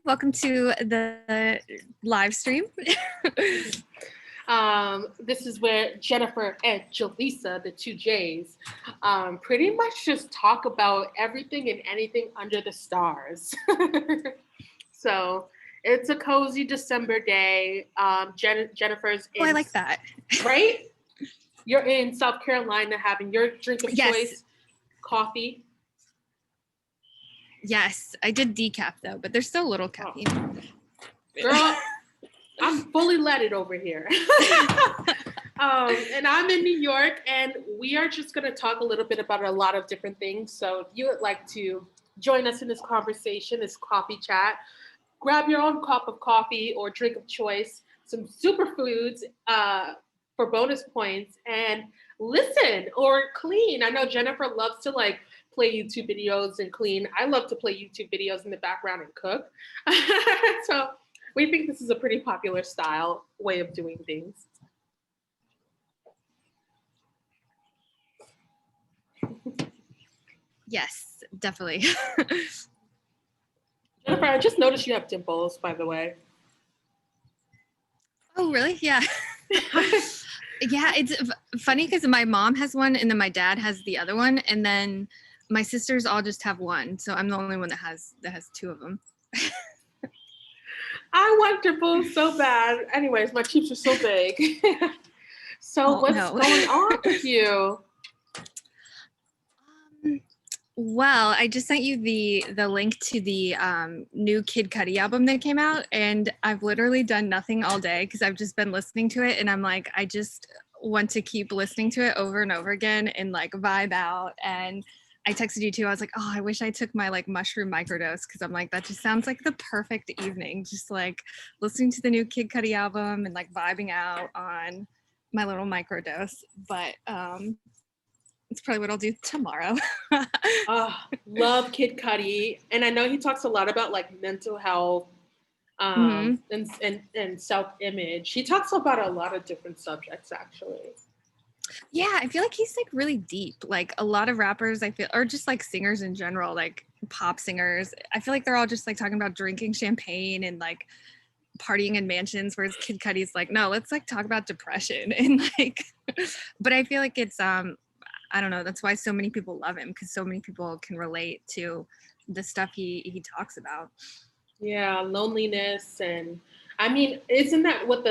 Welcome to the live stream. This is where Jennifer and Jaleesa, the two J's, pretty much just talk about everything and anything under the stars. So it's a cozy December day. Jennifer's in, I like that. Right? You're in South Carolina having your drink of Yes. choice, coffee. Yes, I did decaf though, but there's still a little caffeine. Girl, I'm fully leaded over here. And I'm in New York, and we are just going to talk a little bit about a lot of different things. So if you would like to join us in this conversation, this coffee chat, grab your own cup of coffee or drink of choice, some superfoods for bonus points, and listen or clean. I know Jennifer loves to play YouTube videos and clean. I love to play YouTube videos in the background and cook. So we think this is a pretty popular style way of doing things. Yes, definitely. Jennifer, I just noticed you have dimples, by the way. Oh, really? Yeah. Yeah, it's funny because my mom has one and then my dad has the other one, and then my sisters all just have one. So I'm the only one that has two of them. I want dimples so bad. Anyways, my cheeks are so big. So what's going on with you? Well, I just sent you the link to the new Kid Cudi album that came out, and I've literally done nothing all day because I've just been listening to it, and I'm like, I just want to keep listening to it over and over again and vibe out. And I texted you too. I was like, oh, I wish I took my mushroom microdose because I'm like, that just sounds like the perfect evening, just listening to the new Kid Cudi album and vibing out on my little microdose. But it's probably what I'll do tomorrow. Love Kid Cudi, and I know he talks a lot about mental health and self-image. He talks about a lot of different subjects, actually. Yeah, I feel like he's really deep. A lot of rappers, I feel, or just singers in general, pop singers, I feel like they're all just talking about drinking champagne and partying in mansions, whereas Kid Cudi's no, let's talk about depression and but I feel like it's I don't know, that's why so many people love him, because so many people can relate to the stuff he talks about. Yeah, loneliness. And I mean, isn't that what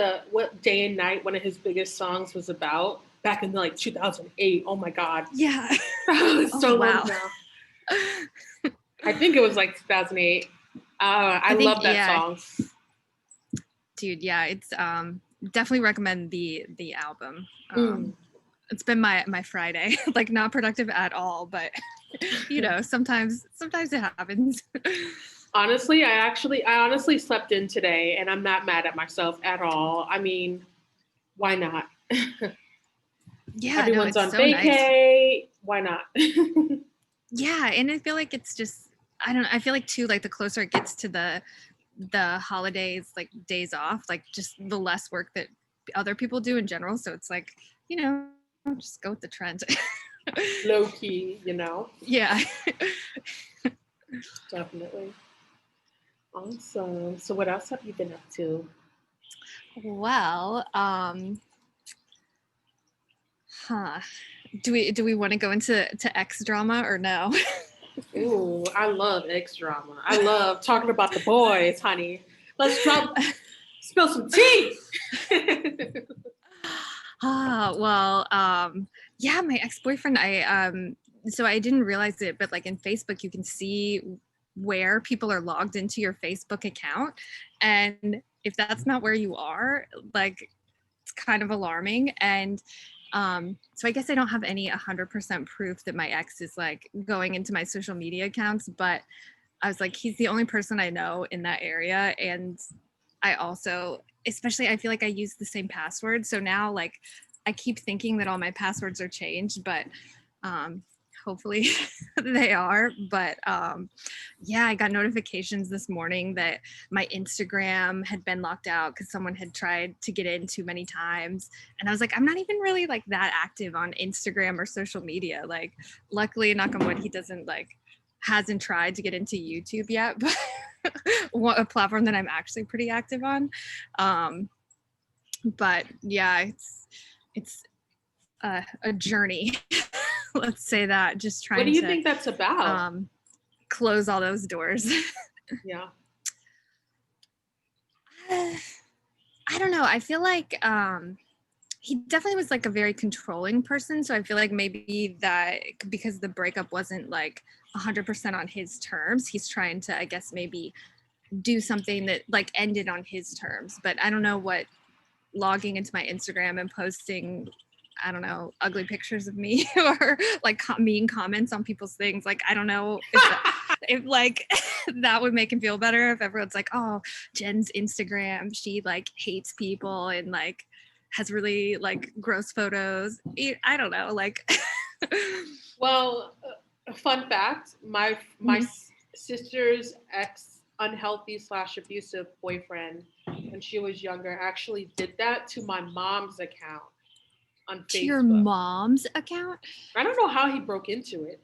Day and Night, one of his biggest songs, was about back in 2008? Oh my God. Yeah. It's so long now. I think it was 2008. I love that song. Dude, yeah, it's definitely recommend the album. It's been my Friday, not productive at all, but sometimes it happens. Honestly, I honestly slept in today, and I'm not mad at myself at all. I mean, why not? Yeah, everyone's on so vacay. Nice. Why not? Yeah, and I feel like it's just, I feel like too, the closer it gets to the holidays, days off, just the less work that other people do in general. So it's just go with the trend. Low key, Yeah. Definitely. Awesome. So what else have you been up to? Well, do we want to go into X drama or no? Ooh, I love X drama. I love talking about the boys, honey. Let's spill some tea. Yeah, my ex-boyfriend, so I didn't realize it, but in Facebook you can see where people are logged into your Facebook account, and if that's not where you are, it's kind of alarming. And so I guess I don't have any 100% proof that my ex is going into my social media accounts, but I was he's the only person I know in that area. And I also, especially, I feel like I use the same password. So now I keep thinking that all my passwords are changed, but hopefully they are. But yeah, I got notifications this morning that my Instagram had been locked out because someone had tried to get in too many times. And I was I'm not even really that active on Instagram or social media. Luckily, knock on wood, he doesn't hasn't tried to get into YouTube yet. But a platform that I'm actually pretty active on. But yeah, it's a journey. Let's say that. Just What do trying you to think that's about? close all those doors. Yeah. I don't know. I feel like he definitely was like a very controlling person. So I feel like maybe that because the breakup wasn't like 100% on his terms, he's trying to, I guess, maybe do something that like ended on his terms. But I don't know what logging into my Instagram and posting, I don't know, ugly pictures of me or like mean comments on people's things. Like, I don't know if like that would make him feel better if everyone's like, oh, Jen's Instagram, she like hates people and like has really like gross photos. I don't know, like. Well, fun fact: my sister's ex unhealthy / abusive boyfriend, when she was younger, actually did that to my mom's account on To your Facebook. mom's account? I don't know how he broke into it.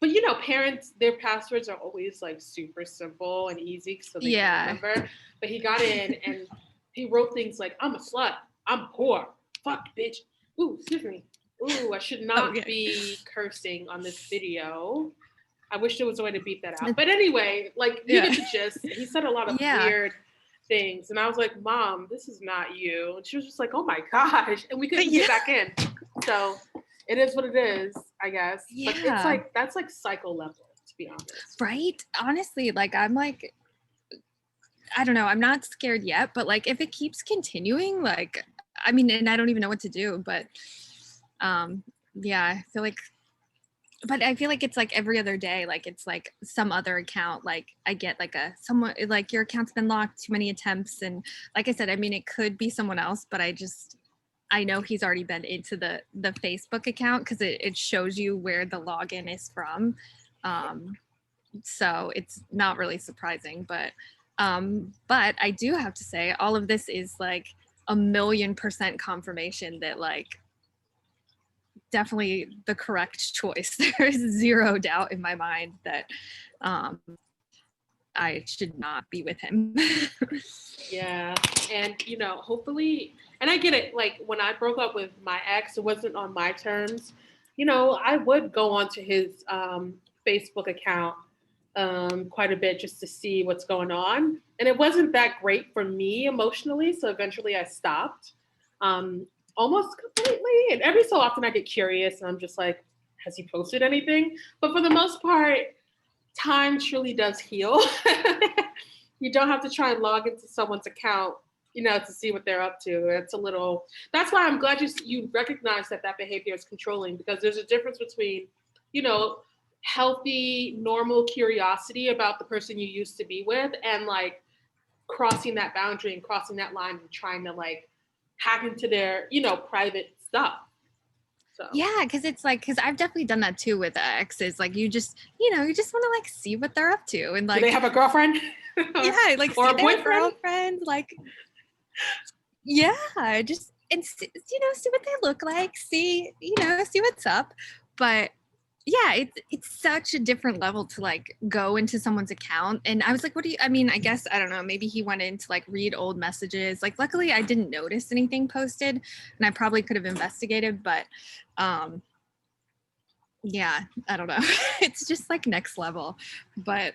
But you know, parents, their passwords are always like super simple and easy so they can remember. But he got in and he wrote things like, I'm a slut, I'm poor, fuck bitch. Ooh, excuse me. Ooh, I should not be cursing on this video. I wish there was a way to beat that out. But anyway, like you get the gist. He said a lot of weird things. And I was like, Mom, this is not you. And she was just like, oh my gosh. And we couldn't get back in. So it is what it is, I guess. Yeah. But it's like, that's like psycho level, to be honest. Right? Honestly, like I'm like, I don't know, I'm not scared yet, but like if it keeps continuing, like, I mean, and I don't even know what to do, but yeah, I feel like, but I feel like it's like every other day, like it's like some other account, like I get like someone like your account's been locked, too many attempts. And like I said, I mean, it could be someone else, but I know he's already been into the Facebook account because it shows you where the login is from. So it's not really surprising, but I do have to say all of this is like 1,000,000% confirmation that like definitely the correct choice. There is zero doubt in my mind that I should not be with him. Yeah. And, you know, hopefully, and I get it. Like when I broke up with my ex, it wasn't on my terms. You know, I would go onto his Facebook account quite a bit just to see what's going on. And it wasn't that great for me emotionally. So eventually I stopped almost completely. And every so often I get curious and I'm just like, has he posted anything? But for the most part, time truly does heal. You don't have to try and log into someone's account, you know, to see what they're up to. That's why I'm glad you recognize that behavior is controlling, because there's a difference between, you know, healthy, normal curiosity about the person you used to be with and like crossing that boundary and crossing that line and trying to like hack into their, you know, private stuff. So. Yeah, because it's like, because I've definitely done that too with exes. Like you just want to like see what they're up to, and like, do they have a girlfriend? Yeah, like or see a their boyfriend? Girlfriend, like, yeah, just and see what they look like, see what's up. But yeah, it's such a different level to like go into someone's account. And I was like, I mean, I guess, I don't know, maybe he went in to like read old messages. Like luckily I didn't notice anything posted and I probably could have investigated, but yeah, I don't know. It's just like next level. But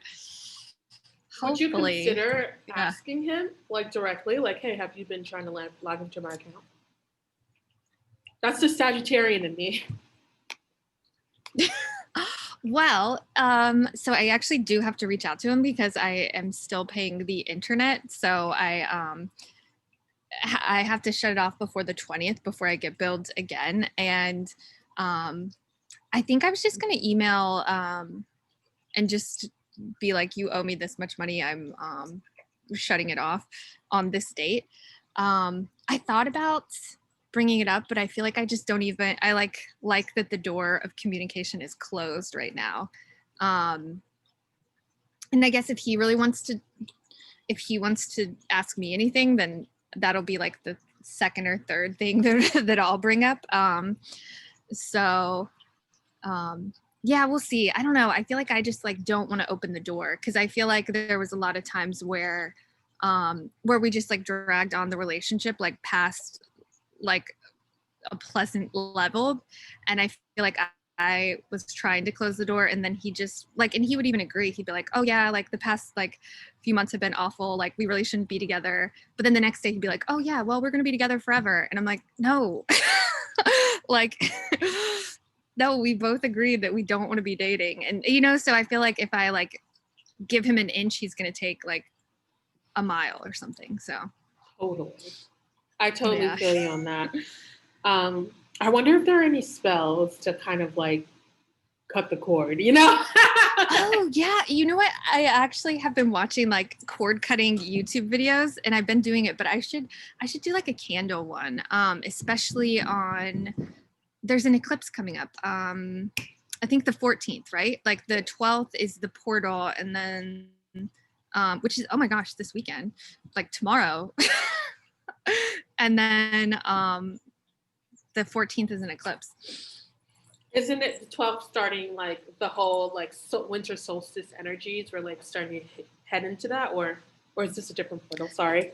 would you consider asking him like directly, like, hey, have you been trying to log into my account? That's the Sagittarian in me. Well, so I actually do have to reach out to him because I am still paying the internet. So I have to shut it off before the 20th before I get billed again. And I think I was just going to email and just be like, you owe me this much money. I'm shutting it off on this date. I thought about bringing it up, but I feel like I just don't even, I like that the door of communication is closed right now. And I guess if he wants to ask me anything, then that'll be like the second or third thing that I'll bring up. Yeah, we'll see. I don't know. I feel like I just like don't want to open the door because I feel like there was a lot of times where we just like dragged on the relationship like past like a pleasant level, and I feel like I was trying to close the door, and then he just like, and he would even agree. He'd be like, "Oh yeah, like the past like few months have been awful. Like we really shouldn't be together." But then the next day he'd be like, "Oh yeah, well we're gonna be together forever," and I'm like, "No." Like no, we both agreed that we don't want to be dating. And so I feel like if I like give him an inch, he's gonna take like a mile or something. So Totally. I totally yeah. feel you on that. Um, I wonder if there are any spells to kind of like cut the cord, you know? Oh yeah, you know what? I actually have been watching like cord cutting YouTube videos, and I've been doing it, but I should do like a candle one, especially on. There's an eclipse coming up. I think the 14th, right? Like the 12th is the portal, and then which is, oh my gosh, this weekend, like tomorrow. And then the 14th is an eclipse. Isn't it the 12th starting like the whole like winter solstice energies? We're like starting to head into that, or is this a different portal? Sorry,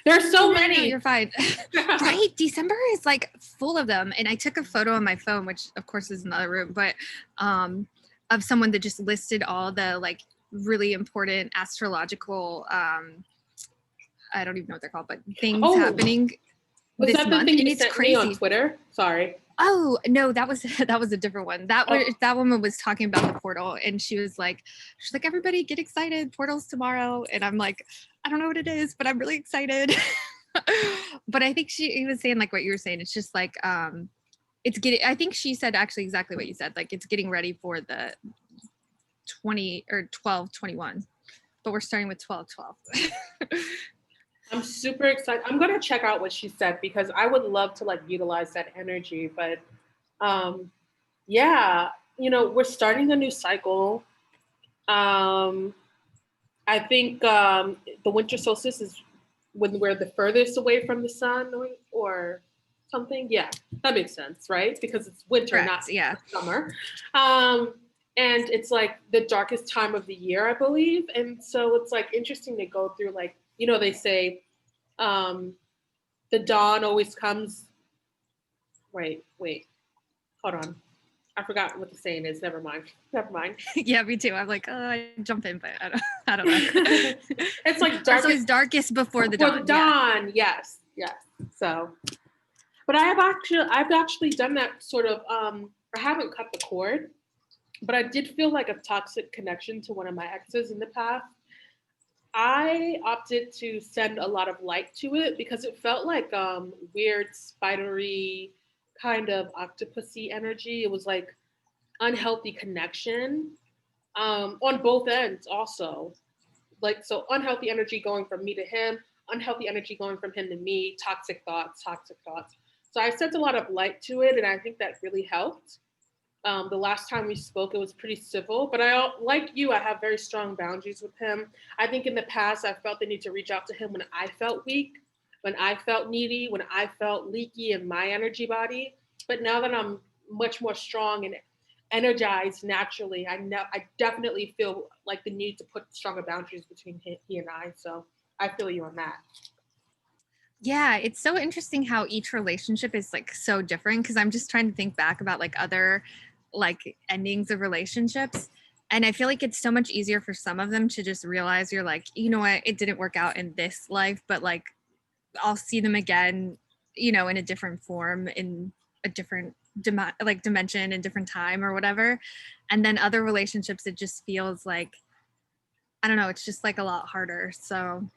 there's so No, many. you're fine. Right? December is like full of them. And I took a photo on my phone, which of course is another room, but of someone that just listed all the like really important astrological I don't even know what they're called, but things Oh, happening was this that the month. thing And you it's sent me on crazy. Twitter? Sorry. Oh no, that was that was a different one. That woman was talking about the portal, and she's like, everybody get excited, portal's tomorrow, and I'm like, I don't know what it is, but I'm really excited. But I think he was saying like what you were saying. It's just like it's getting. I think she said actually exactly what you said. Like it's getting ready for the 20 or 12/21, but we're starting with 12/12. I'm super excited. I'm gonna check out what she said because I would love to like utilize that energy. But um, yeah, we're starting a new cycle. Um, I think the winter solstice is when we're the furthest away from the sun, or something. Yeah, that makes sense, right? Because it's winter, not Correct. Yeah. summer. Um, and it's like the darkest time of the year, I believe. And so it's like interesting to go through, like, they say um, the dawn always comes. Wait, hold on. I forgot what the saying is. Never mind. Never mind. Yeah, me too. I'm like, oh, I jump in, but I don't know. It's like It's always darkest before the before dawn. the dawn. Yeah. Yes. So, but I've actually done that sort of. I haven't cut the cord, but I did feel like a toxic connection to one of my exes in the past. I opted to send a lot of light to it because it felt like weird spidery kind of octopusy energy. It was like unhealthy connection on both ends also. Like, so unhealthy energy going from me to him, unhealthy energy going from him to me, toxic thoughts, toxic thoughts. So I sent a lot of light to it, and I think that really helped. The last time we spoke, it was pretty civil, but like you, I have very strong boundaries with him. I think in the past, I felt the need to reach out to him when I felt weak, when I felt needy, when I felt leaky in my energy body. But now that I'm much more strong and energized naturally, I definitely feel like the need to put stronger boundaries between he and I. So I feel you on that. Yeah, it's so interesting how each relationship is like so different because I'm just trying to think back about like other like endings of relationships. And I feel like it's so much easier for some of them to just realize you're like, you know what, it didn't work out in this life, but like I'll see them again, in a different form, in a different dimension and different time or whatever. And then other relationships, it just feels like, I don't know, it's just like a lot harder. So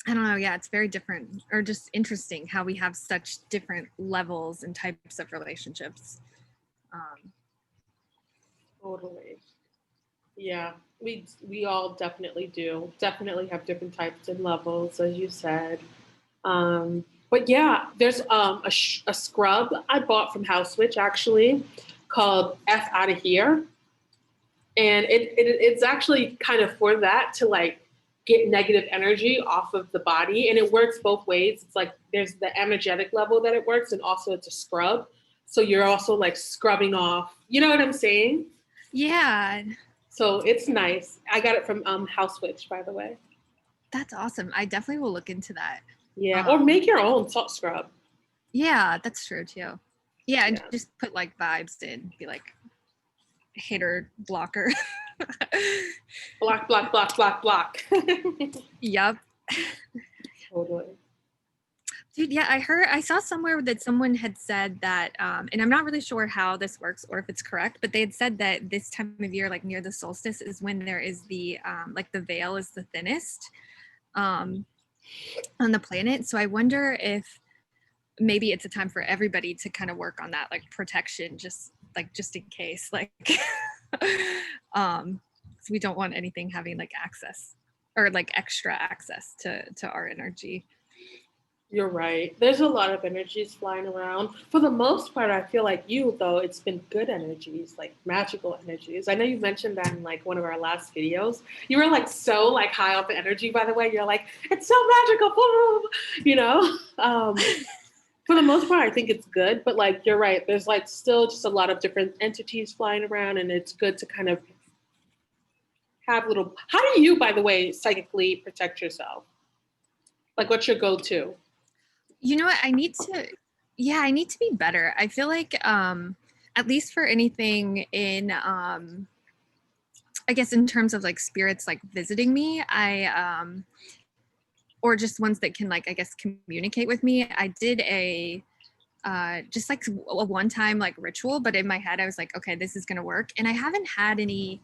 I don't know. Yeah, it's very different or just interesting how we have such different levels and types of relationships. Um, Totally. Yeah, we all definitely do. Definitely have different types and levels, as you said. But yeah, there's a scrub I bought from House Witch actually called F Out of Here, and it's actually kind of for that to like get negative energy off of the body, and it works both ways. It's like there's the energetic level that it works, and also it's a scrub, so you're also like scrubbing off. You know what I'm saying? Yeah, So it's nice. I got it from House Witch, by the way. that's awesome. I definitely will look into that. Yeah, or make your own salt scrub. Yeah, that's true too. Yeah, and Yeah. just put like vibes in, be like hater blocker. Block, block, block, block, block. Yep. Totally. Dude, yeah, I saw somewhere that someone had said that, and I'm not really sure how this works or if it's correct, but they had said that this time of year, like near the solstice, is when there is the, like the veil is the thinnest um, on the planet. So I wonder if maybe it's a time for everybody to kind of work on that, like protection, just in case, like, so we don't want anything having like access or like extra access to our energy. You're right. There's a lot of energies flying around. For the most part, I feel like you, though, it's been good energies, like magical energies. I know you mentioned that in like one of our last videos. You were like so like high off the energy, by the way. You're like, it's so magical, you know? For the most part, I think it's good. But like, you're right. There's like still just a lot of different entities flying around, and it's good to kind of have little. How do you, by the way, psychically protect yourself? Like, what's your go-to? You know what? I need to be better. I feel like, at least for anything in, I guess in terms of like spirits like visiting me, or just ones that can like, I guess, communicate with me. I did just like a one time like ritual, but in my head, I was like, okay, this is going to work. And I haven't had any,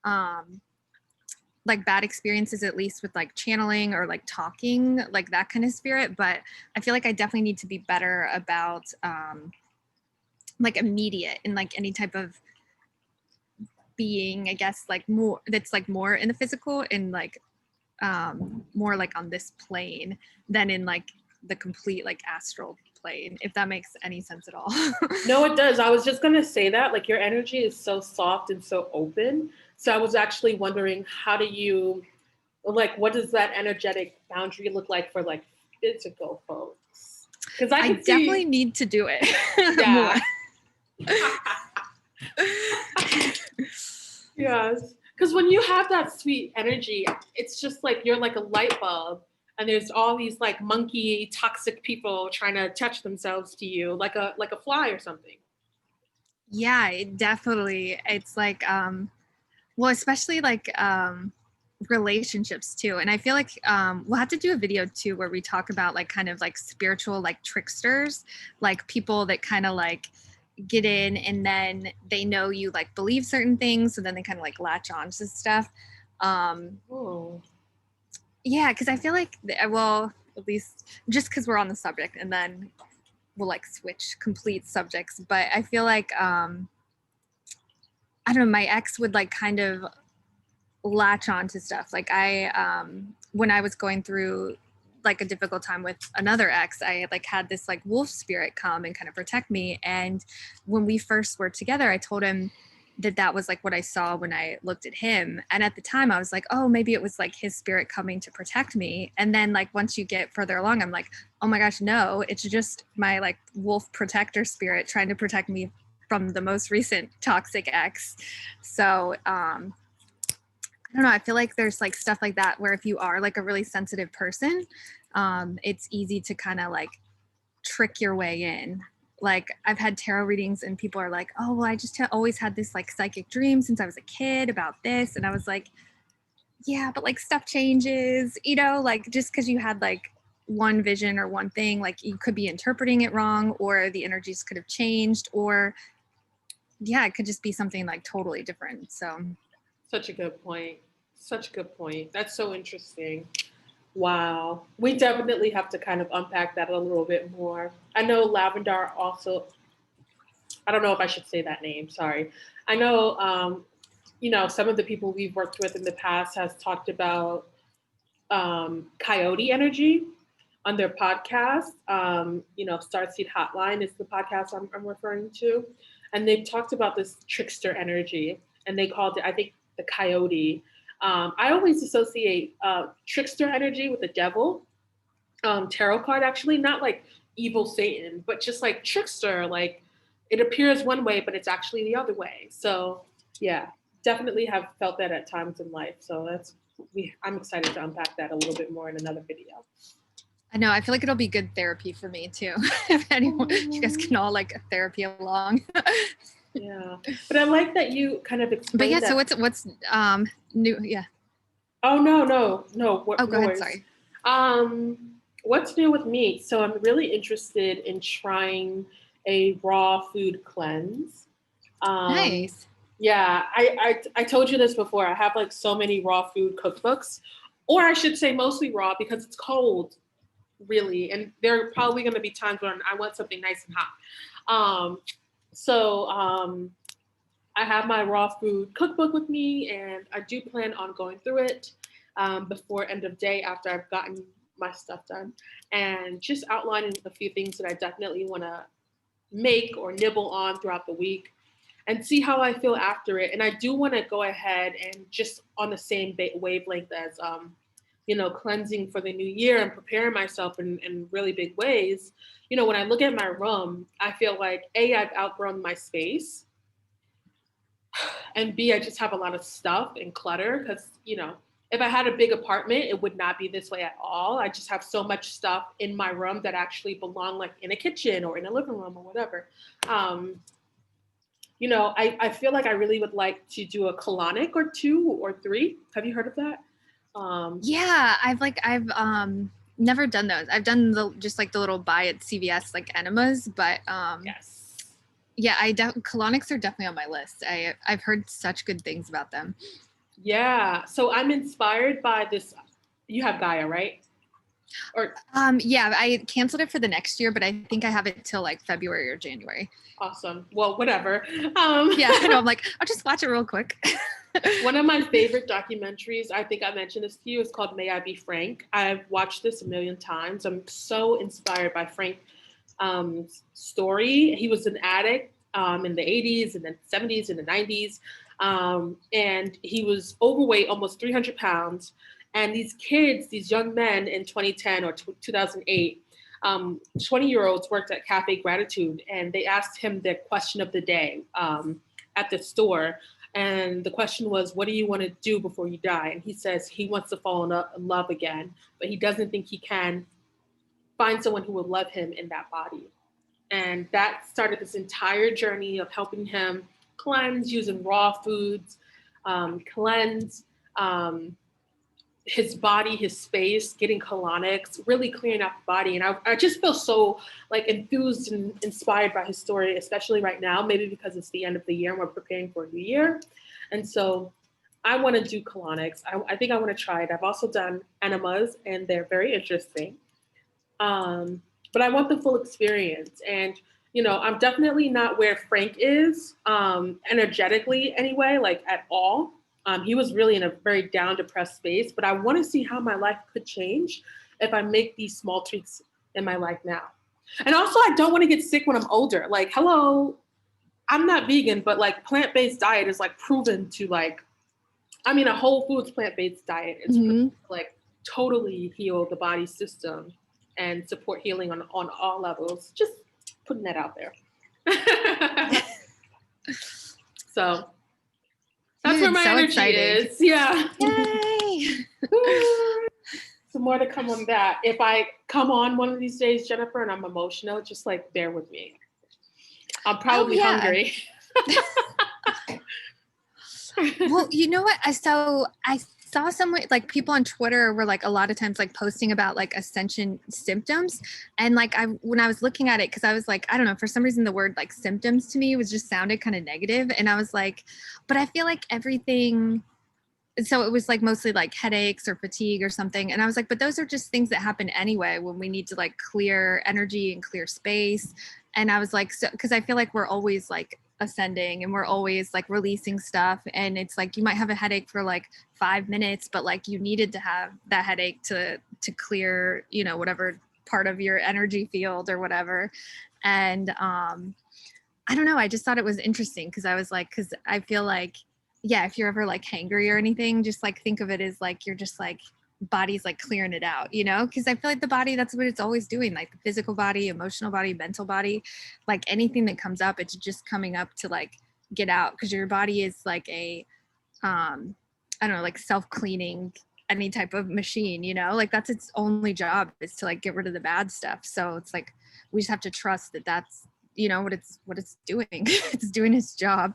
um, like bad experiences, at least with like channeling or like talking like that kind of spirit, but I feel like I definitely need to be better about like immediate and like any type of being, I guess, like more that's like more in the physical and like more like on this plane than in like the complete like astral plane, if that makes any sense at all. No, it does. I was just going to say that. Like, your energy is so soft and so open. So I was actually wondering, how do you, like, what does that energetic boundary look like for, like, physical folks? Because I I could definitely see, need to do it more. yeah. Yes. Because when you have that sweet energy, it's just like you're like a light bulb. And there's all these like monkey toxic people trying to attach themselves to you like a fly or something. Yeah, it definitely, it's like well, especially like relationships too. And I feel like we'll have to do a video too where we talk about like kind of like spiritual like tricksters, like people that kind of like get in and then they know you like believe certain things, so then they kind of like latch on to stuff. Oh. Yeah, because I feel like well, at least just because we're on the subject, and then we'll like switch complete subjects. But I feel like I don't know, my ex would like kind of latch on to stuff. Like when I was going through like a difficult time with another ex, I like had this like wolf spirit come and kind of protect me. And when we first were together, I told him that that was like what I saw when I looked at him. And at the time I was like, oh, maybe it was like his spirit coming to protect me. And then like once you get further along, I'm like, oh my gosh, no, it's just my like wolf protector spirit trying to protect me from the most recent toxic ex. So I don't know. I feel like there's like stuff like that where if you are like a really sensitive person, it's easy to kind of like trick your way in. Like I've had tarot readings and people are like, "Oh, well, I just always had this like psychic dream since I was a kid about this," and I was like, "Yeah, but like stuff changes, you know. Like just because you had like one vision or one thing, like you could be interpreting it wrong, or the energies could have changed, or yeah, it could just be something like totally different." So Such a good point. Such a good point. That's so interesting. Wow. We definitely have to kind of unpack that a little bit more. I know Lavendar also, I don't know if I should say that name, sorry. I know, some of the people we've worked with in the past has talked about coyote energy on their podcast. Starseed Hotline is the podcast I'm referring to. And they've talked about this trickster energy, and they called it, I think, the coyote. I always associate trickster energy with the devil. Tarot card, actually, not like evil Satan, but just like trickster. Like it appears one way, but it's actually the other way. So Yeah, definitely have felt that at times in life. So I'm excited to unpack that a little bit more in another video. I know. I feel like it'll be good therapy for me too. If anyone, you guys can all like therapy along. Yeah, but I like that you kind of But yeah, explained so that. what's new? Yeah. Oh no, Oh, go no ahead. worries. Sorry. Um, what's new with me? So I'm really interested in trying a raw food cleanse. Um, Nice. yeah, I told you this before. I have like so many raw food cookbooks, or I should say mostly raw because it's cold, really, and there are probably going to be times when I want something nice and hot. Um, so I have my raw food cookbook with me, and I do plan on going through it before end of day after I've gotten my stuff done, and just outlining a few things that I definitely want to make or nibble on throughout the week and see how I feel after it. And I do want to go ahead and just on the same wavelength as, cleansing for the new year and preparing myself in really big ways. When I look at my room, I feel like I've outgrown my space, and B, I just have a lot of stuff and clutter because, if I had a big apartment, it would not be this way at all. I just have so much stuff in my room that actually belong like in a kitchen or in a living room or whatever. Um, I feel like I really would like to do a colonic or two or three. Have you heard of that? Yeah, I've never done those. I've done the just like the little buy at CVS like enemas, but Yes. yeah, colonics are definitely on my list. I've heard such good things about them. Yeah. So I'm inspired by this. You have Gaia, right? Or Yeah, I canceled it for the next year, but I think I have it till like February or January. awesome. Well, whatever. Yeah, I know. I'm like, I'll just watch it real quick. One of my favorite documentaries, I think I mentioned this to you, is called May I Be Frank. I've watched this a million times. I'm so inspired by Frank's story. He was an addict in the 80s and the 70s and the 90s. And he was overweight, almost 300 pounds. And these kids, these young men in 2010 or 2008, 20-year-olds worked at Cafe Gratitude, and they asked him the question of the day at the store. And the question was, what do you want to do before you die? And he says he wants to fall in love again, but he doesn't think he can find someone who will love him in that body. And that started this entire journey of helping him cleanse using raw foods, cleanse his body, his space, getting colonics, really clearing out the body. And I just feel so like enthused and inspired by his story, especially right now, maybe because it's the end of the year and we're preparing for a new year. And so I want to do colonics. I think I want to try it. I've also done enemas and they're very interesting. But I want the full experience. And, I'm definitely not where Frank is energetically anyway, like at all. He was really in a very down, depressed space, but I want to see how my life could change if I make these small tweaks in my life now. And also, I don't want to get sick when I'm older. Like, hello, I'm not vegan, but like plant-based diet is like proven to a whole foods plant-based diet is like totally heal the body system and support healing on all levels. Just putting that out there. So that's where my so energy exciting. is. Yeah. Yay! So more to come on that. If I come on one of these days, Jennifer, and I'm emotional, just like bear with me. I'm probably hungry. Well, you know what? I saw some like people on Twitter were like a lot of times like posting about like ascension symptoms, and like when I was looking at it, because I was like, I don't know, for some reason the word like symptoms to me was just sounded kind of negative, and I was like, but I feel like everything. So it was like mostly like headaches or fatigue or something, and I was like, but those are just things that happen anyway when we need to like clear energy and clear space. And I was like, so because I feel like we're always like ascending and we're always like releasing stuff, and it's like you might have a headache for like 5 minutes, but like you needed to have that headache to clear, whatever part of your energy field or whatever. And I don't know, I just thought it was interesting because I was like, because I feel like, yeah, if you're ever like hangry or anything, just like think of it as like you're just like body's like clearing it out, because I feel like the body, that's what it's always doing, like the physical body, emotional body, mental body, like anything that comes up, it's just coming up to like get out, because your body is like a I don't know, like self-cleaning any type of machine, you know, like that's its only job, is to like get rid of the bad stuff. So it's like we just have to trust that that's, you know, what it's doing. It's doing its job.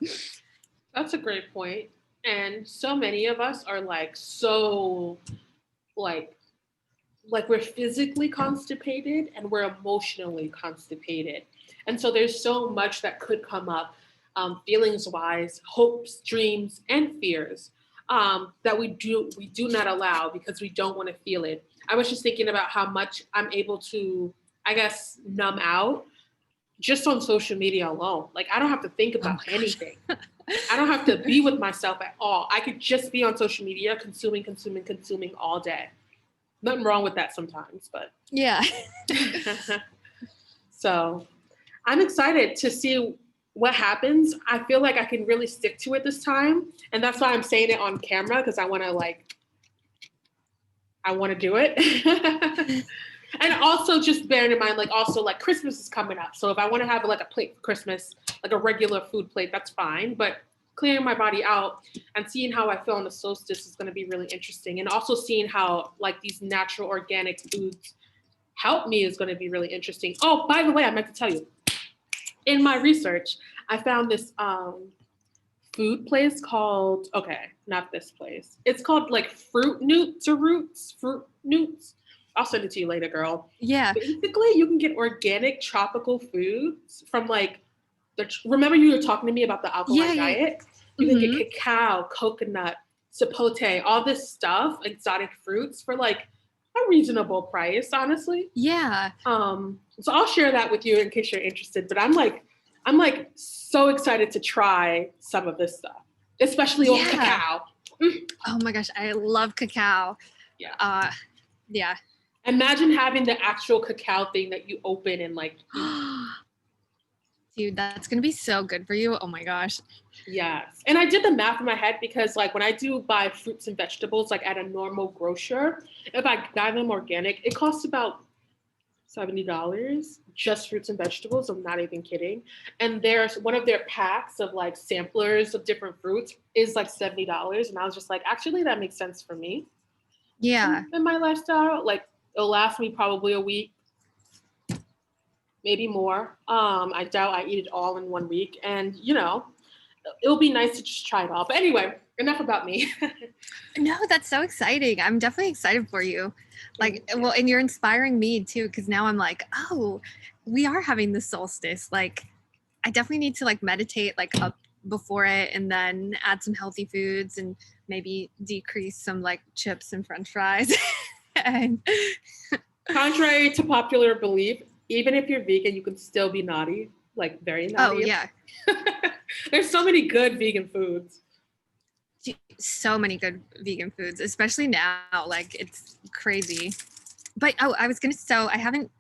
That's a great point. And so many of us are like so like we're physically constipated and we're emotionally constipated. And so there's so much that could come up, feelings wise, hopes, dreams, and fears, that we do not allow because we don't want to feel it. I was just thinking about how much I'm able to, I guess, numb out just on social media alone. Like I don't have to think Oh about my gosh. anything. I don't have to be with myself at all. I could just be on social media consuming all day. Nothing wrong with that sometimes, but Yeah. so I'm excited to see what happens. I feel like I can really stick to it this time. And that's why I'm saying it on camera, because I want to do it. And also just bearing in mind, like also like Christmas is coming up. So if I want to have like a plate for Christmas, like a regular food plate, that's fine. But clearing my body out and seeing how I feel on the solstice is going to be really interesting. And also seeing how like these natural organic foods help me is going to be really interesting. Oh, by the way, I meant to tell you, in my research, I found this food place called, okay, not this place. It's called like Fruit Newts. I'll send it to you later, girl. Yeah. Basically, you can get organic tropical foods from like remember you were talking to me about the alkaline Yeah. diet? You can get Mm-hmm. cacao, coconut, sapote, all this stuff, exotic fruits for like a reasonable price, honestly. Yeah. So I'll share that with you in case you're interested. But I'm like so excited to try some of this stuff, especially on Yeah. cacao. Oh my gosh, I love cacao. Yeah. Yeah. Imagine having the actual cacao thing that you open and like eat. Dude, that's gonna be so good for you. Oh my gosh. Yes. And I did the math in my head because like when I do buy fruits and vegetables like at a normal grocer, if I buy them organic, it costs about $70 just fruits and vegetables. I'm not even kidding. And there's one of their packs of like samplers of different fruits is like $70. And I was just like, actually that makes sense for me. Yeah. In my lifestyle. Like it'll last me probably a week, maybe more. I doubt I eat it all in 1 week. And you know, it'll be nice to just try it all. But anyway, enough about me. No, that's so exciting. I'm definitely excited for you. Like, well, and you're inspiring me too, because now I'm like, oh, we are having the solstice. Like, I definitely need to like meditate like up before it, and then add some healthy foods, and maybe decrease some like chips and french fries. And Contrary to popular belief, even if you're vegan, you can still be naughty, like very oh naughty. yeah, There's so many good vegan foods. so many good vegan foods, especially now. Like, it's crazy. But oh, so I haven't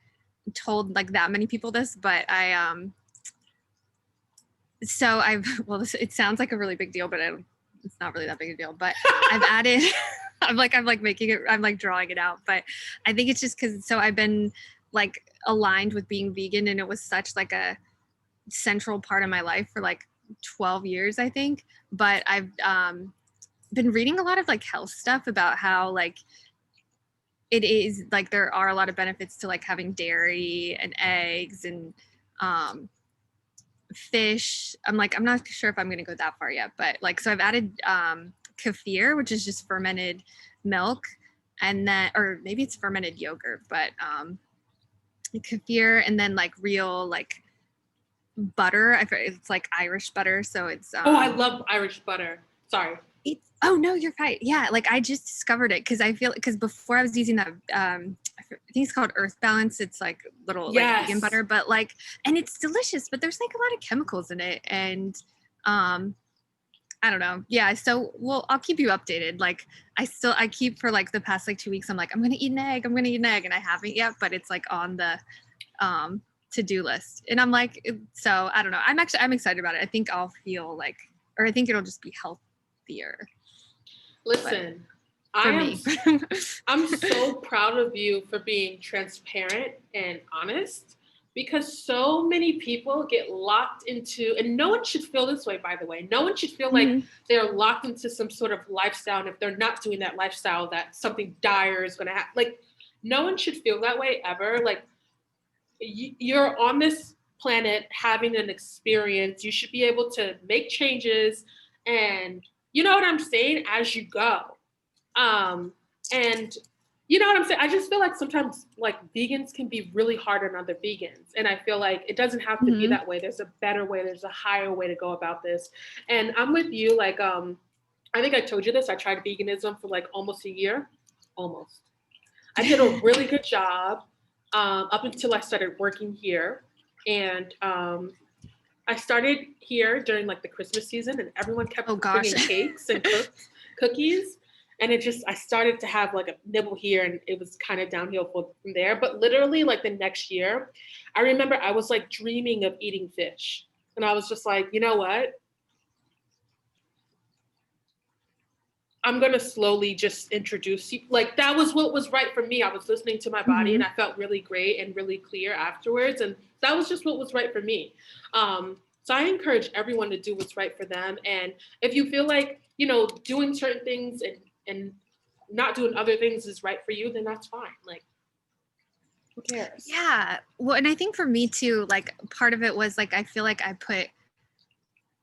told like that many people this, but so I've it sounds like a really big deal, but it's not really that big a deal. But I've added I'm like making it, I'm like drawing it out, but I think it's just because so I've been like aligned with being vegan, and it was such like a central part of my life for like 12 years, I think. But I've been reading a lot of like health stuff about how like it is like there are a lot of benefits to like having dairy and eggs and fish. I'm not sure if I'm going to go that far yet, but like, so I've added kefir, which is just fermented milk, and then, or maybe it's fermented yogurt, but kefir, and then like real like butter. It's like Irish butter, so it's Oh, I love Irish butter. Sorry. Oh no, you're right. Yeah, like I just discovered it because I feel because before I was using that I think it's called Earth Balance. It's like little like vegan butter, but like, and it's delicious, but there's like a lot of chemicals in it, and I don't know. Yeah, so well, I'll keep you updated. Like I keep for like the past like 2 weeks. I'm like, I'm gonna eat an egg. I'm gonna eat an egg, and I haven't yet, but it's like on the to-do list, and I'm like, so I don't know. I'm excited about it. I think I'll feel like, or I think it'll just be healthier. Listen, I'm so proud of you for being transparent and honest, because so many people get locked into, and no one should feel this way, by the way. No one should feel like Mhm. they're locked into some sort of lifestyle, and if they're not doing that lifestyle, that something dire is going to happen. Like, no one should feel that way ever. Like, you're on this planet having an experience. You should be able to make changes, and you know what I'm saying, as you go. And you know what I'm saying? I just feel like sometimes like vegans can be really hard on other vegans. And I feel like it doesn't have to be Mhm. that way. There's a better way, there's a higher way to go about this. And I'm with you, like I think I told you this. I tried veganism for like almost a year. Almost. I did a really good job up until I started working here. And I started here during like the Christmas season, and everyone kept Oh gosh. bringing cakes and cookies. And it just, I started to have like a nibble here, and it was kind of downhill from there. But literally, like the next year, I remember I was like dreaming of eating fish. And I was just like, you know what? I'm going to slowly just introduce you. Like, that was what was right for me. I was listening to my body, and Mhm. I felt really great and really clear afterwards. And that was just what was right for me. So I encourage everyone to do what's right for them. And if you feel like, you know, doing certain things and not doing other things is right for you, then that's fine. Like, who cares? Yeah. Well, and I think for me too, like part of it was like I feel like I put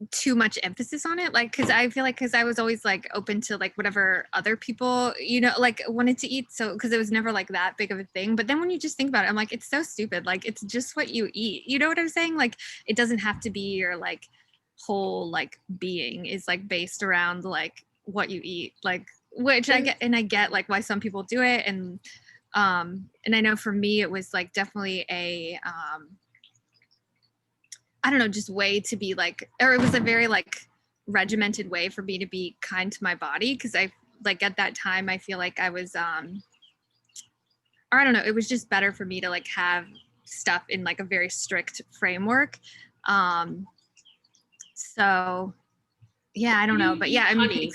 too much emphasis on it, like because I feel like because I was always like open to like whatever other people like wanted to eat, so because it was never like that big of a thing. But then when you just think about it, I'm like, it's so stupid. Like it's just what you eat, you know what I'm saying? Like it doesn't have to be your like whole like being is like based around like what you eat, like which I And get, and I get like why some people do it. And I know for me it was like definitely a I don't know, just way to be like, or it was a very like regimented way for me to be kind to my body. Cause I like at that time, I feel like I was, or I don't know, it was just better for me to like have stuff in like a very strict framework. Um, so yeah, I don't you know, but yeah, eat I'm, honey.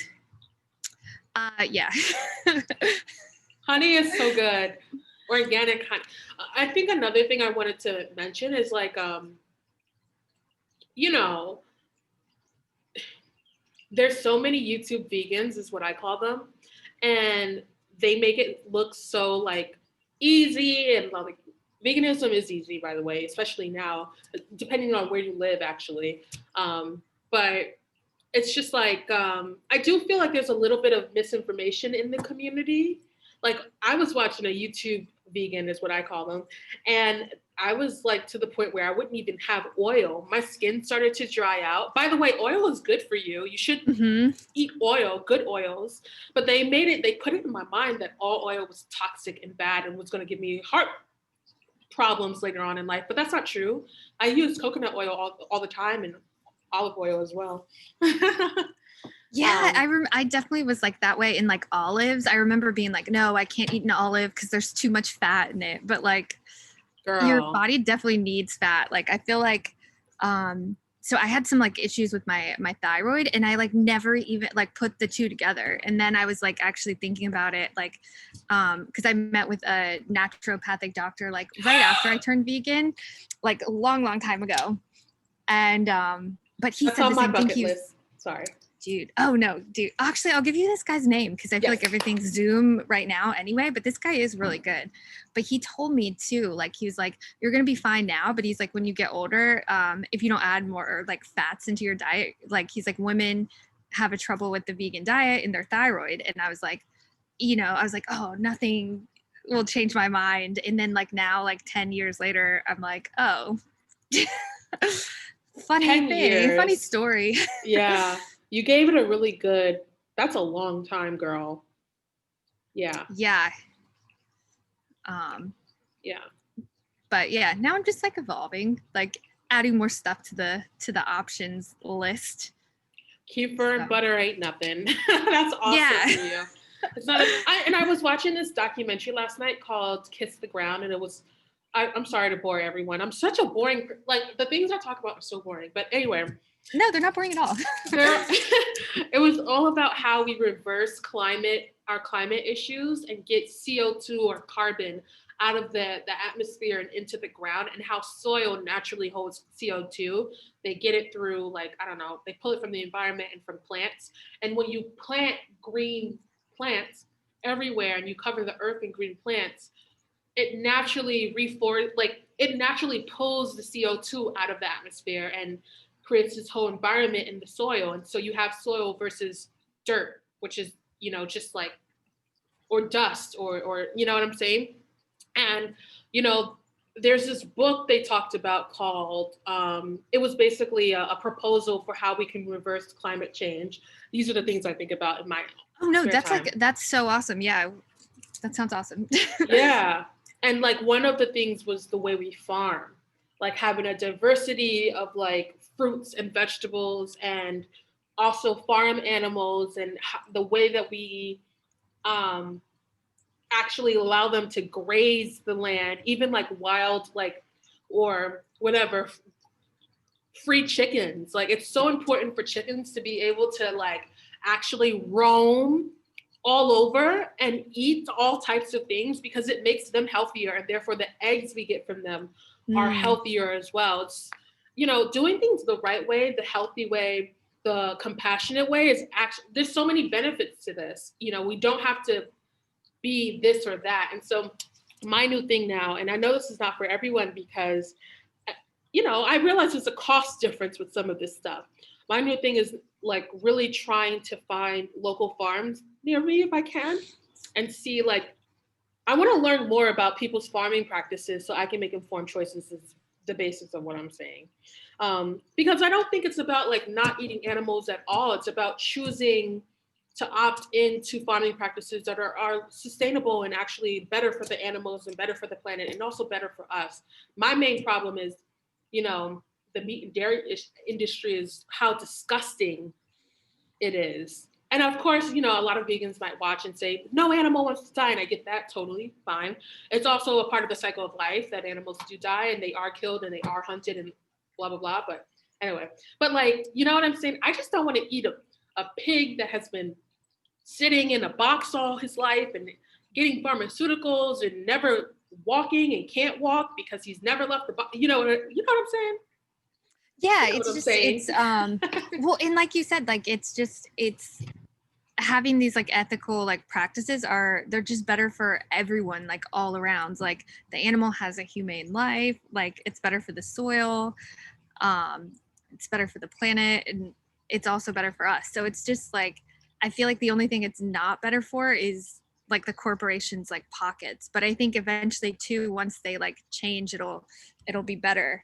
yeah. Honey is so good. Organic honey. I think another thing I wanted to mention is like, you know, there's so many YouTube vegans, is what I call them, and they make it look so like easy, and like veganism is easy, by the way, especially now, depending on where you live, actually. But it's just like I do feel like there's a little bit of misinformation in the community. Like I was watching a YouTube vegan, is what I call them, and I was like to the point where I wouldn't even have oil. My skin started to dry out. By the way, oil is good for you. You should Hmm. eat oil, good oils. But they put it in my mind that all oil was toxic and bad and was going to give me heart problems later on in life. But that's not true. I use coconut oil all the time, and olive oil as well. Yeah, um, I definitely was like that way in like olives. I remember being like, no, I can't eat an olive because there's too much fat in it. But like your Girl. body definitely needs fat. Like I feel like so I had some like issues with my thyroid, and I like never even like put the two together. And then I was like actually thinking about it like because I met with a naturopathic doctor like right after I turned vegan, like a long time ago. And but he That's said on the my same thing. bucket He was list. Sorry. dude. Oh no, dude. Actually, I'll give you this guy's name because I feel Yes. like everything's Zoom right now anyway. But this guy is really good. But he told me too, like he was like, "You're gonna be fine now," but he's like, when you get older, if you don't add more like fats into your diet, like he's like, women have a trouble with the vegan diet and their thyroid. And I was like, I was like, oh, nothing will change my mind. And then like now, like 10 years later, I'm like, oh, funny 10 thing, funny years. story. Yeah. You gave it a really good, that's a long time, girl. Yeah. Yeah. Um, Yeah. but yeah, now I'm just like evolving, like adding more stuff to the options list. Kefir So and butter ain't nothing. That's awesome yeah. for you. It's not. And I was watching this documentary last night called "Kiss the Ground," and it was. I'm sorry to bore everyone. I'm such a boring. Like the things I talk about are so boring. But anyway, No, they're not boring at all. there. It was all about how we reverse our climate issues, and get CO2 or carbon out of the atmosphere and into the ground, and how soil naturally holds CO2. They get it through, like, I don't know, they pull it from the environment and from plants. And when you plant green plants everywhere and you cover the earth in green plants, it naturally it naturally pulls the CO2 out of the atmosphere and creates this whole environment in the soil. And so you have soil versus dirt, which is, just like, or dust, or you know what I'm saying? And, there's this book they talked about called, it was basically a proposal for how we can reverse climate change. These are the things I think about in my Oh no, spare time. that's so awesome. Yeah, that sounds awesome. Yeah. And like one of the things was the way we farm, like having a diversity of like fruits and vegetables, and also farm animals, and the way that we um, actually allow them to graze the land, even like wild, like, or whatever, free chickens. Like, it's so important for chickens to be able to like actually roam all over and eat all types of things, because it makes them healthier, and therefore the eggs we get from them are healthier as well. It's, doing things the right way, the healthy way, the compassionate way is actually, there's so many benefits to this. We don't have to be this or that. And so my new thing now, and I know this is not for everyone, because I realize there's a cost difference with some of this stuff. My new thing is like really trying to find local farms near me if I can, and see, like, I want to learn more about people's farming practices so I can make informed choices, is the basis of what I'm saying. Because I don't think it's about like not eating animals at all. It's about choosing to opt into farming practices that are sustainable and actually better for the animals and better for the planet and also better for us. My main problem is, the meat and dairy industry is how disgusting it is. And of course, a lot of vegans might watch and say, no animal wants to die. And I get that, totally fine. It's also a part of the cycle of life that animals do die, and they are killed and they are hunted and blah, blah, blah. But anyway, but like, you know what I'm saying? I just don't want to eat a pig that has been sitting in a box all his life and getting pharmaceuticals and never walking and can't walk because he's never left the box. You know what I'm saying? Yeah, You know it's just, saying? well, and like you said, like, it's having these like ethical like practices they're just better for everyone, like all around. Like, the animal has a humane life, like it's better for the soil, it's better for the planet, and it's also better for us. So it's just like, I feel like the only thing it's not better for is like the corporations like pockets. But I think eventually too, once they like change, it'll be better.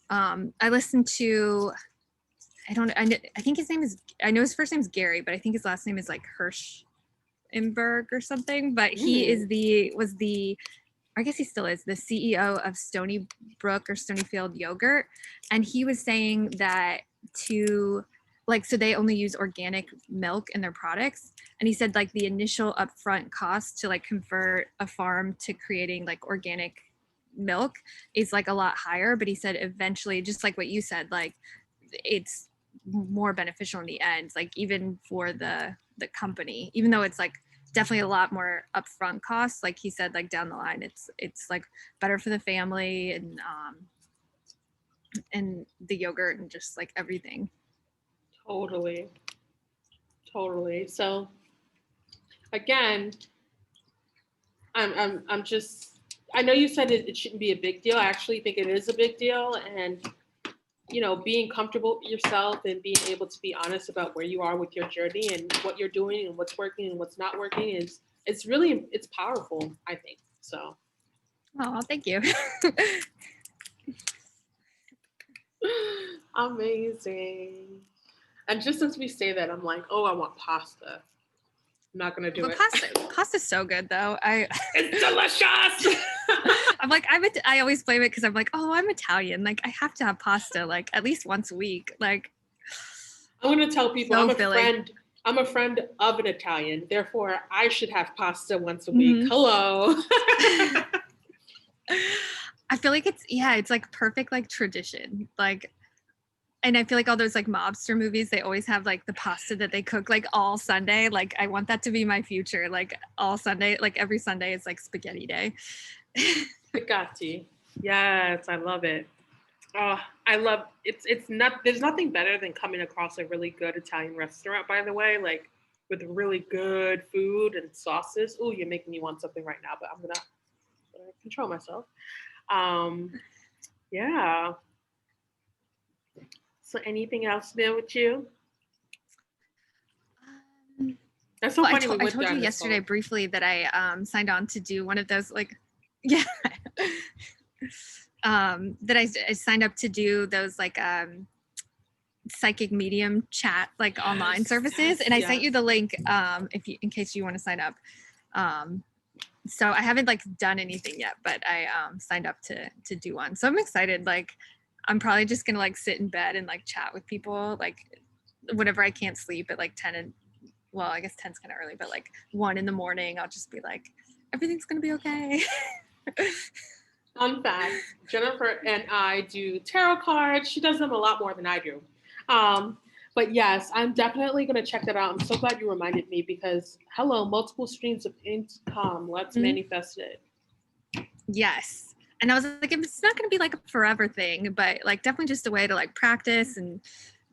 I listened to, I think his name is, I know his first name is Gary, but I think his last name is like Hirschenberg or something. But he is I guess he still is the CEO of Stony Brook or Stonyfield Yogurt. And he was saying that so they only use organic milk in their products. And he said like the initial upfront cost to like convert a farm to creating like organic milk is like a lot higher. But he said eventually, just like what you said, like it's more beneficial in the end, like even for the company, even though it's like definitely a lot more upfront costs. Like he said, like down the line, it's like better for the family and the yogurt and just like everything. Totally. So again, I'm just, I know you said it shouldn't be a big deal. I actually think it is a big deal. And, being comfortable with yourself and being able to be honest about where you are with your journey and what you're doing and what's working and what's not working it's really powerful, I think. So. Oh, thank you. Amazing. And just as we say that, I'm like, oh, I want pasta. I'm not gonna do it. Pasta's so good though. It's delicious. I'm like, I always blame it because I'm like, oh, I'm Italian. Like, I have to have pasta like at least once a week. Like, I'm gonna tell people I'm a friend of an Italian. Therefore, I should have pasta once a week. Hello. I feel like it's like perfect like tradition. Like, and I feel like all those like mobster movies, they always have like the pasta that they cook like all Sunday. Like, I want that to be my future. Like all Sunday, like every Sunday is like spaghetti day. Spaghetti. Yes, I love it. Oh, I love it's not there's nothing better than coming across a really good Italian restaurant, by the way, like with really good food and sauces. Oh, you're making me want something right now, but I'm gonna control myself. Um, yeah. So anything else new with you? Um, That's so well, funny we I went told you down this yesterday phone. briefly that I signed on to do one of those like, yeah, that I signed up to do those like psychic medium chat like online Yes, services, yes, and I sent you yes. the link if you in case you want to sign up. Um, so I haven't like done anything yet, but I signed up to do one. So I'm excited. Like I'm probably just gonna like sit in bed and like chat with people like whenever I can't sleep at like 10 and well, I guess 10's kind of early, but like 1 in the morning, I'll just be like, everything's gonna be okay. Fun fact, Jennifer and I do tarot cards. She does them a lot more than I do. Um, but yes, I'm definitely going to check that out. I'm so glad you reminded me because, hello, multiple streams of income. Let's Mhm. manifest it. Yes. And I was like, it's not gonna be like a forever thing, but like definitely just a way to like practice and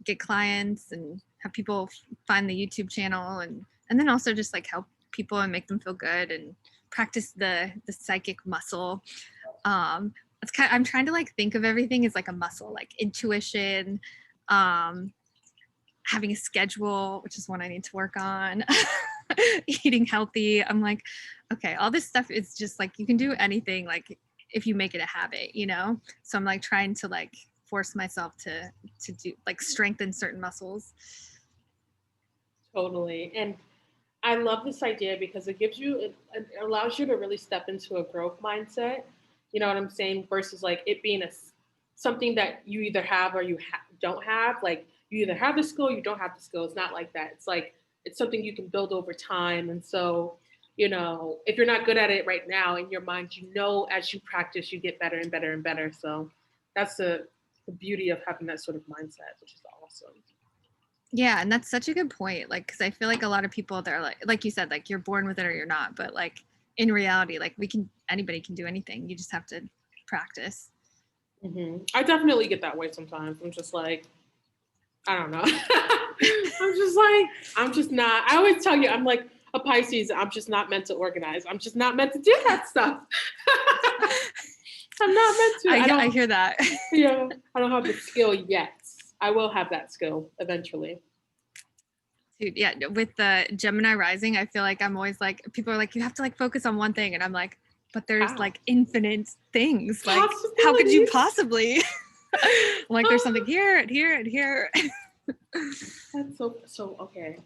get clients and have people find the YouTube channel and then also just like help people and make them feel good and practice the psychic muscle. It's kind of, I'm trying to like think of everything as like a muscle, like intuition, um, having a schedule, which is one I need to work on, eating healthy. I'm like, okay, all this stuff is just like you can do anything like if you make it a habit, you know? So I'm like trying to like force myself to do like strengthen certain muscles. Totally. And I love this idea because it gives you, it allows you to really step into a growth mindset. You know what I'm saying? Versus like it being something that you either have or you don't have. Like you either have the skill, you don't have the skill. It's not like that. It's like it's something you can build over time. And so, you know, if you're not good at it right now in your mind, you know, as you practice, you get better and better and better. So that's the beauty of having that sort of mindset, which is awesome. Yeah, and that's such a good point. Like, because I feel like a lot of people they're like you said, like you're born with it or you're not. But like in reality, like anybody can do anything. You just have to practice. I definitely get that way sometimes. I'm just like, I don't know. I'm just like, I'm just not. I always tell you, I'm like a Pisces. I'm just not meant to organize. I'm just not meant to do that stuff. I'm not meant to. I hear that. You know, I don't have the skill yet. I will have that skill eventually. Dude, yeah, with the Gemini rising, I feel like I'm always like people are like you have to like focus on one thing and I'm like but there's How? like infinite things. Like how could you Possibilities. possibly? Like there's something here and here and here. That's so okay.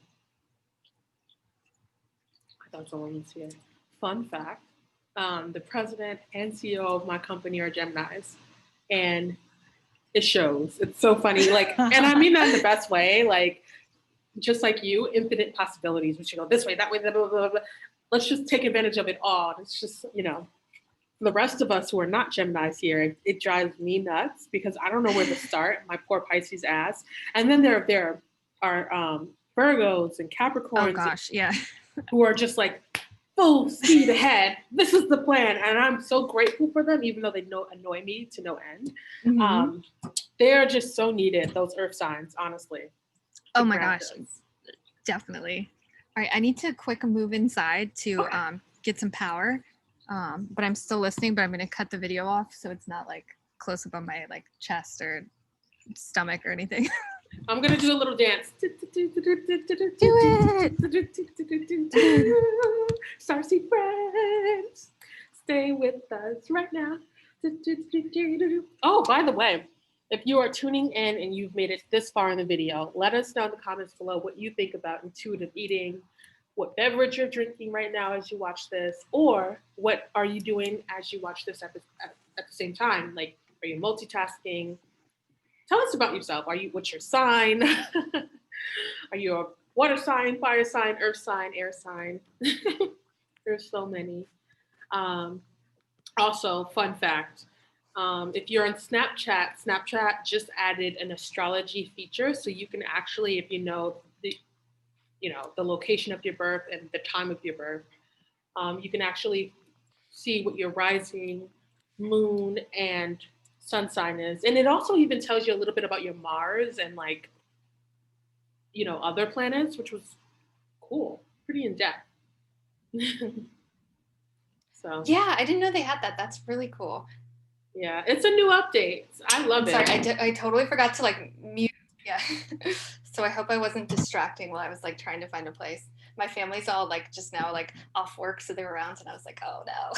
I thought someone was here. Fun fact: the president and CEO of my company are Gemini's, and it shows. It's so funny. Like, and I mean that in the best way. Like, just like you, infinite possibilities. We should go this way, that way, blah, blah, blah, blah. Let's just take advantage of it all. It's just, you know, the rest of us who are not Geminis here, it drives me nuts because I don't know where to start. My poor Pisces ass. And then there are Virgos and Oh Capricorns gosh, yeah. who are just like full speed ahead. This is the plan, and I'm so grateful for them, even though they annoy me to no end. Mm-hmm. They are just so needed. Those Earth signs, honestly. Oh my gosh, Practice. definitely. All right, I need to quick move inside to Okay. get some power. But I'm still listening, but I'm gonna cut the video off so it's not like close up on my like chest or stomach or anything. I'm gonna do a little dance. Do it. Starseed friends, stay with us right now. Oh, by the way, if you are tuning in and you've made it this far in the video, let us know in the comments below what you think about intuitive eating, what beverage you're drinking right now as you watch this, or what are you doing as you watch this at the same time? Like, are you multitasking? Tell us about yourself. What's your sign? Are you a water sign, fire sign, earth sign, air sign? There's so many. Um, Also, fun fact. If you're on Snapchat, Snapchat just added an astrology feature, so you can actually, if you know the location of your birth and the time of your birth, you can actually see what your rising, moon, and sun sign is. And it also even tells you a little bit about your Mars and like, other planets, which was cool, pretty in depth. So Yeah, I didn't know they had that. That's really cool. yeah, it's a new update. I love I'm sorry, it. I totally forgot to like mute. Yeah. So I hope I wasn't distracting while I was like trying to find a place. My family's all like just now like off work, so they were around, and I was like, oh no.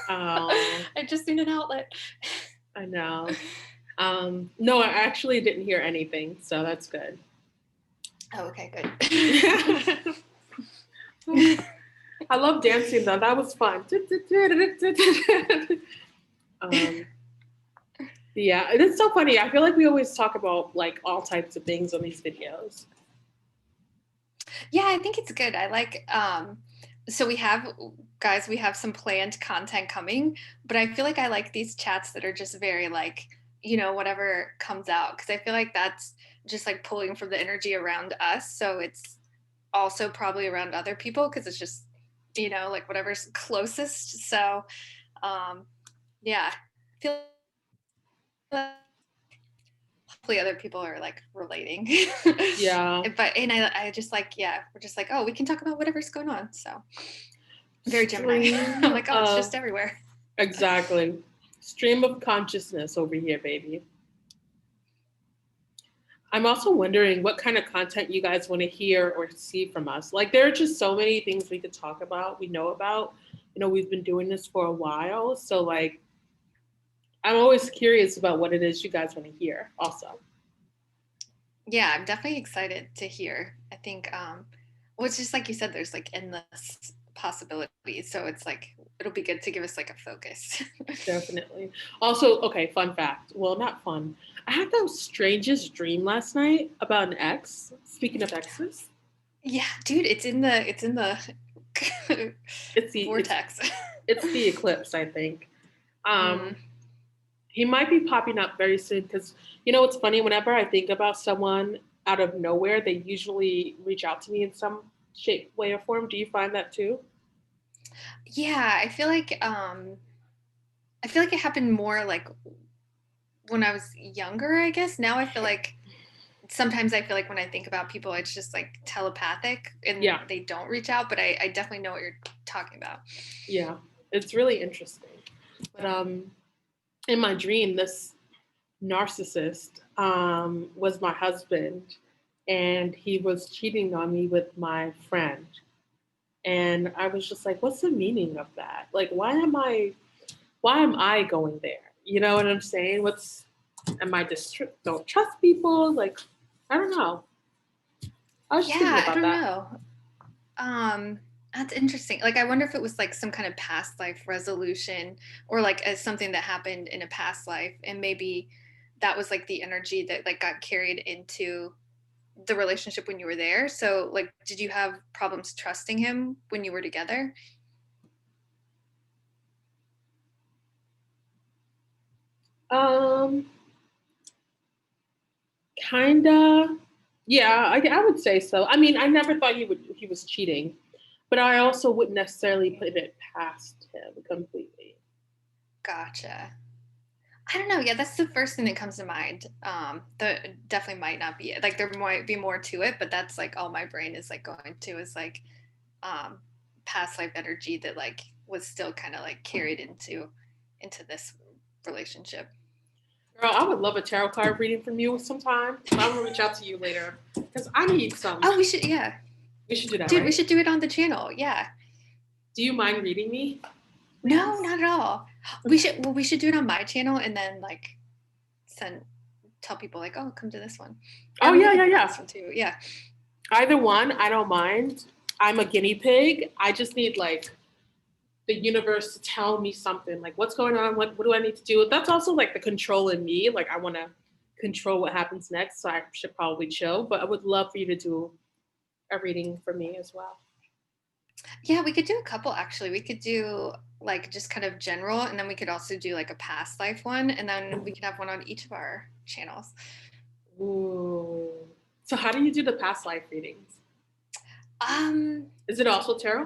Oh, I just need an outlet. I know. No, I actually didn't hear anything, so that's good. Oh, okay, good. I love dancing though. That was fun. um, yeah, it's so funny. I feel like we always talk about like all types of things on these videos. Yeah, I think it's good. I like so we have guys, we have some planned content coming, but I feel like I like these chats that are just very like, whatever comes out because I feel like that's just like pulling from the energy around us. So it's also probably around other people because it's just, like whatever's closest. So yeah, I feel like hopefully other people are like relating. Yeah. I just like, yeah, we're just like, oh, we can talk about whatever's going on. So very Gemini. Stream I'm like, oh, it's of just everywhere. exactly. Stream of consciousness over here, baby. I'm also wondering what kind of content you guys want to hear or see from us. Like, there are just so many things we could talk about, we know about. We've been doing this for a while. So, like, I'm always curious about what it is you guys want to hear, also. Yeah, I'm definitely excited to hear. I think, well, it's just like you said, there's like endless possibilities. So it's like, it'll be good to give us like a focus. Definitely. Also, okay, fun fact. Well, not fun. I had the strangest dream last night about an ex. Speaking of exes, Yeah, dude, it's in the it's the it's vortex. it's the eclipse, I think. Um, Mm. he might be popping up very soon because what's funny. Whenever I think about someone out of nowhere, they usually reach out to me in some shape, way, or form. Do you find that too? Yeah, I feel like it happened more like when I was younger, I guess. Now I feel like sometimes I feel like when I think about people, it's just like telepathic and Yeah, they don't reach out, but I definitely know what you're talking about. yeah. It's really interesting. But in my dream, this narcissist was my husband, and he was cheating on me with my friend. And I was just like, what's the meaning of that? Like, why am I going there? You know what I'm saying? Am I just don't trust people? Like, I don't know. I was just thinking Yeah, I about don't that. know. Um, that's interesting. Like, I wonder if it was like some kind of past life resolution or like as something that happened in a past life, and maybe that was like the energy that like got carried into the relationship when you were there. So, like, did you have problems trusting him when you were together? Um, Kinda. Yeah, I would say so. I mean, I never thought he was cheating, but I also wouldn't necessarily put it past him completely. Gotcha. I don't know. Yeah, that's the first thing that comes to mind. That definitely might not be it. Like there might be more to it, but that's like all my brain is like going to is like um past life energy that like was still kind of like carried into this relationship. Girl, I would love a tarot card reading from you sometime. I'm gonna reach out to you later because I need some. Oh, we should, yeah. We should do that, Dude, we right? should do it on the channel. Yeah. Do you mind reading me, No, please? not at all. Okay. We should do it on my channel and then like send tell people like, "Oh, come to this one." Or I Oh mean, you yeah, could yeah, come to yeah. this one too. Yeah. Either one, I don't mind. I'm a guinea pig. I just need like the universe to tell me something. Like what's going on? What do I need to do? That's also like the control in me. Like I want to control what happens next, so I should probably chill. But I would love for you to do a reading for me as well. Yeah, we could do a couple actually. We could do like just kind of general, and then we could also do like a past life one, and then we could have one on each of our channels. Ooh. So how do you do the past life readings? Um, Is it also tarot?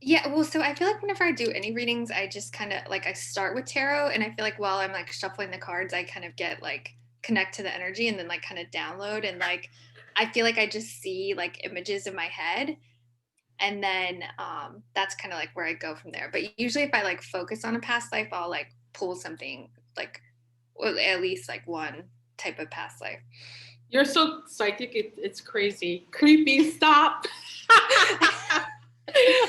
Yeah, well, so I feel like whenever I do any readings, I just kind of like I start with tarot, and I feel like while I'm like shuffling the cards, I kind of get like connect to the energy and then like kind of download, and like I feel like I just see like images in my head, and then that's kind of like where I go from there. But usually if I like focus on a past life, I'll like pull something like, well, at least like one type of past life. You're so psychic, it's crazy. Creepy, stop.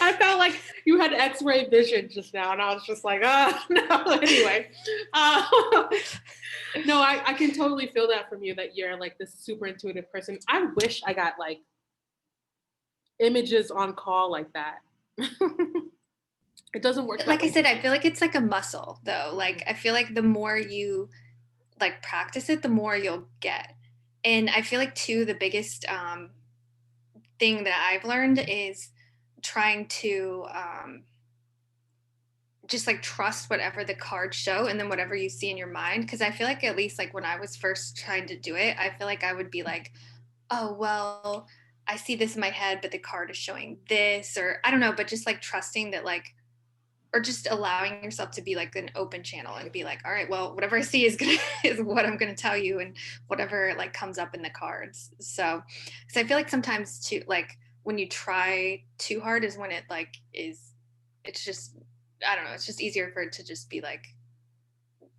I felt like you had X-ray vision just now, and I was just like, no. Anyway, uh, no, I can totally feel that from you, that you're like this super intuitive person. I wish I got like images on call like that. It doesn't work that Like I way. said, I feel like it's like a muscle though. Like I feel like the more you like practice it, the more you'll get. And I feel like too the biggest thing that I've learned is trying to just like trust whatever the cards show and then whatever you see in your mind. Cause I feel like at least like when I was first trying to do it, I feel like I would be like, oh, well, I see this in my head, but the card is showing this, or I don't know, but just like trusting that like, or just allowing yourself to be like an open channel and be like, all right, well, whatever I see is gonna is what I'm gonna tell you, and whatever like comes up in the cards. So, because I feel like sometimes too, like when you try too hard is when it like is, it's just, I don't know, it's just easier for it to just be like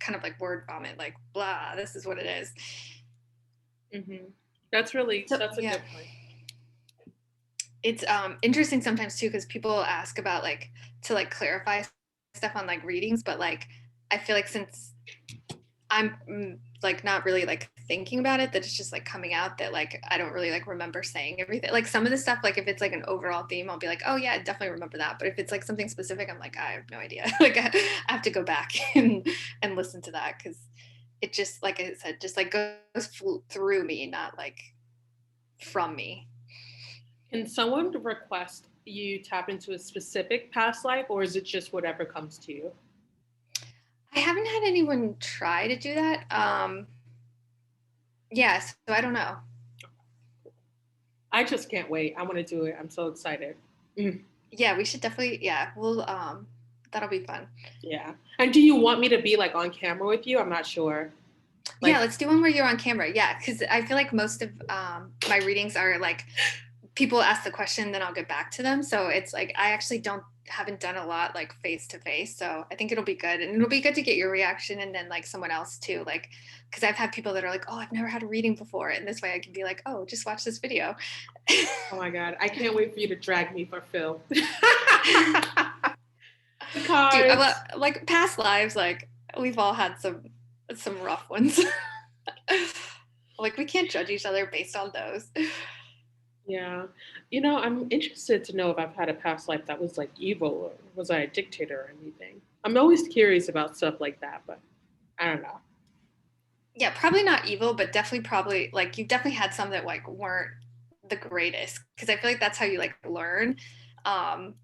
kind of like word vomit, like blah, this is what it is. Mm-hmm. That's a Yeah, good point. it's interesting sometimes too because people ask about like to like clarify stuff on like readings, but like I feel like since I'm like not really like thinking about it, that it's just like coming out that like I don't really like remember saying everything. Like some of the stuff, like if it's like an overall theme, I'll be like, oh yeah, I definitely remember that. But if it's like something specific, I'm like, I have no idea. Like I have to go back and listen to that because it just, like I said, just like goes through me, not like from me. Can someone request you tap into a specific past life, or is it just whatever comes to you? I haven't had anyone try to do that. Yeah, so I don't know. I just can't wait. I want to do it. I'm so excited. Mm. Yeah, we should definitely. Yeah, we'll. That'll be fun. Yeah. And do you want me to be like on camera with you? I'm not sure. Yeah, Like, let's do one where you're on camera. Yeah, because I feel like most of my readings are like people ask the question, then I'll get back to them. So it's like I actually don't haven't done a lot like face to face. So I think it'll be good, and it'll be good to get your reaction and then like someone else too. Like because I've had people that are like, oh, I've never had a reading before, and this way I can be like, oh, just watch this video. oh my God, I can't wait for you to drag me for Phil. Dude, Cards. like past lives, like we've all had some rough ones. Like we can't judge each other based on those. Yeah. You know, I'm interested to know if I've had a past life that was like evil, or was I a dictator or anything. I'm always curious about stuff like that, but I don't know. Yeah, probably not evil, but definitely probably like you've definitely had some that like weren't the greatest because I feel like that's how you like learn. Um,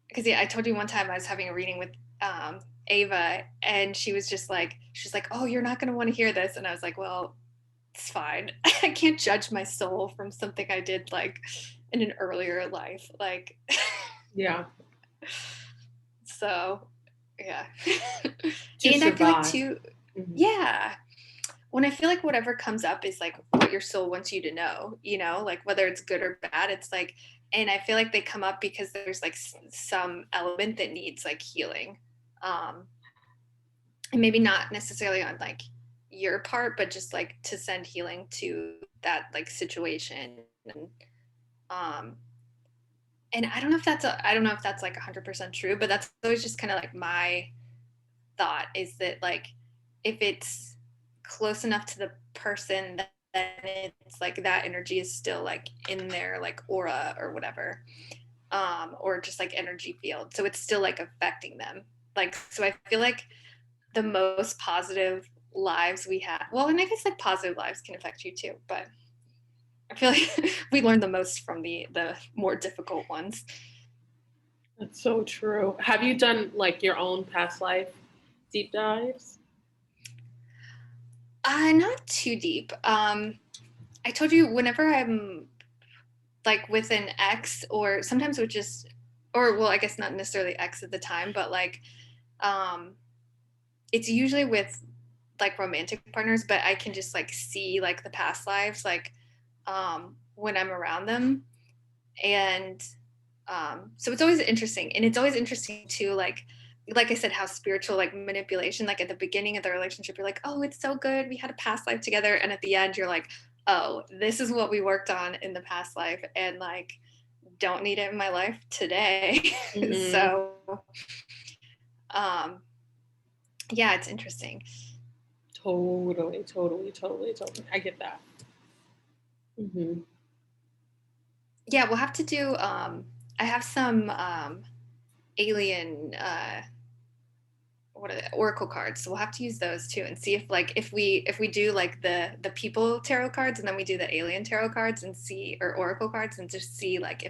because yeah, I told you one time I was having a reading with Ava, and she's like, oh, you're not gonna want to hear this, and I was like, well, it's fine. I can't judge my soul from something I did like in an earlier life, like Yeah. so yeah. To And I feel like survive. too, Mhm. yeah, when I feel like whatever comes up is like what your soul wants you to know, like whether it's good or bad, it's like, and I feel like they come up because there's like some element that needs like healing. Um, and maybe not necessarily on like your part, but just like to send healing to that like situation. Um, and I don't know if that's like 100% true, but that's always just kind of like my thought is that like if it's close enough to the person that then it's like that energy is still like in their like aura or whatever, or just like energy field, so it's still like affecting them. Like so I feel like the most positive lives we have, well, and I guess like positive lives can affect you too, but I feel like we learn the most from the more difficult ones. That's so true. Have you done like your own past life deep dives? Not too deep. I told you whenever I'm like with an ex or sometimes with just or well, I guess not necessarily ex at the time, but like it's usually with like romantic partners, but I can just like see like the past lives like when I'm around them. And so it's always interesting. And it's always interesting too, like I said, how spiritual like manipulation, like at the beginning of the relationship, you're like, oh, it's so good. We had a past life together. And at the end, you're like, oh, this is what we worked on in the past life. And like, don't need it in my life today. Mm-hmm. So um yeah, it's interesting. Totally, totally, totally, totally. I get that. Mm-hmm. Yeah, we'll have to do I have some alien what are they, oracle cards, so we'll have to use those too and see if like if we do like the people tarot cards and then we do the alien tarot cards and see, or oracle cards, and just see like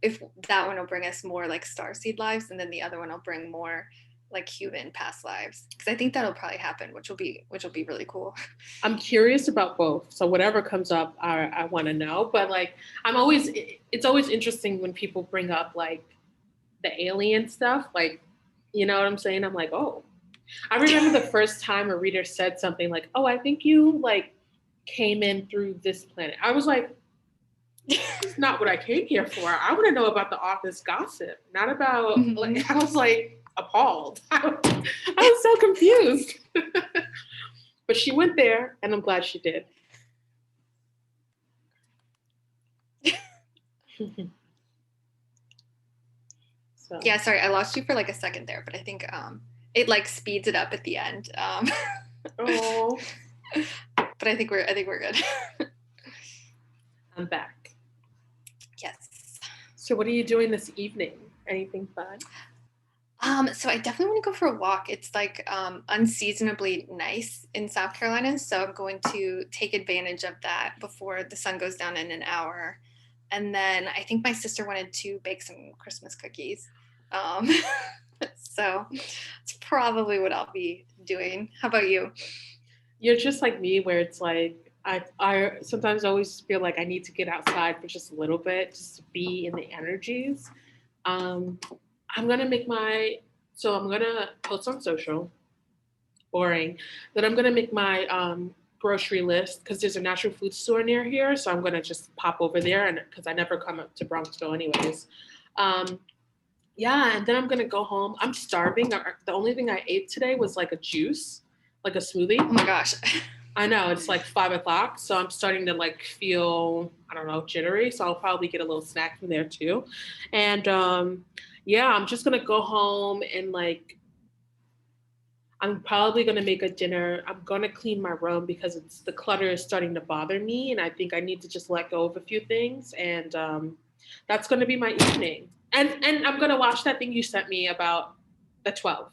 if that one will bring us more like starseed lives and then the other one will bring more like human past lives, because I think that'll probably happen, which will be really cool. I'm curious about both. So whatever comes up, I want to know. But like, it's always interesting when people bring up like the alien stuff. Like, you know what I'm saying? I'm like, oh, I remember the first time a reader said something like, oh, I think you like came in through this planet. I was like, it's not what I came here for. I want to know about the office gossip, not about Mm-hmm. like, I was like appalled. I was so confused. But she went there and I'm glad she did. So, Yeah, sorry, I lost you for like a second there, but I think it like speeds it up at the end. oh, But I think we're good. I'm back. Yes. So, what are you doing this evening? Anything fun? So I definitely want to go for a walk. It's like unseasonably nice in South Carolina, so I'm going to take advantage of that before the sun goes down in an hour. And then I think my sister wanted to bake some Christmas cookies. Um, so it's probably what I'll be doing. How about you? You're just like me, where it's like I sometimes always feel like I need to get outside for just a little bit, just to be in the energies. Um, I'm gonna make my so I'm gonna post on social. Boring. Then I'm gonna make my grocery list because there's a natural food store near here, so I'm gonna just pop over there, and because I never come up to Bronxville anyways. Um, yeah, and then I'm gonna go home. I'm starving. The only thing I ate today was like a juice, like a Oh smoothie. my gosh. I know it's like 5 o'clock, so I'm starting to like feel, I don't know, jittery. So I'll probably get a little snack from there too. And yeah, I'm just gonna go home and like I'm probably gonna make a dinner. I'm gonna clean my room because it's the clutter is starting to bother me, and I think I need to just let go of a few things. And that's gonna be my evening. And I'm gonna watch that thing you sent me about the 12.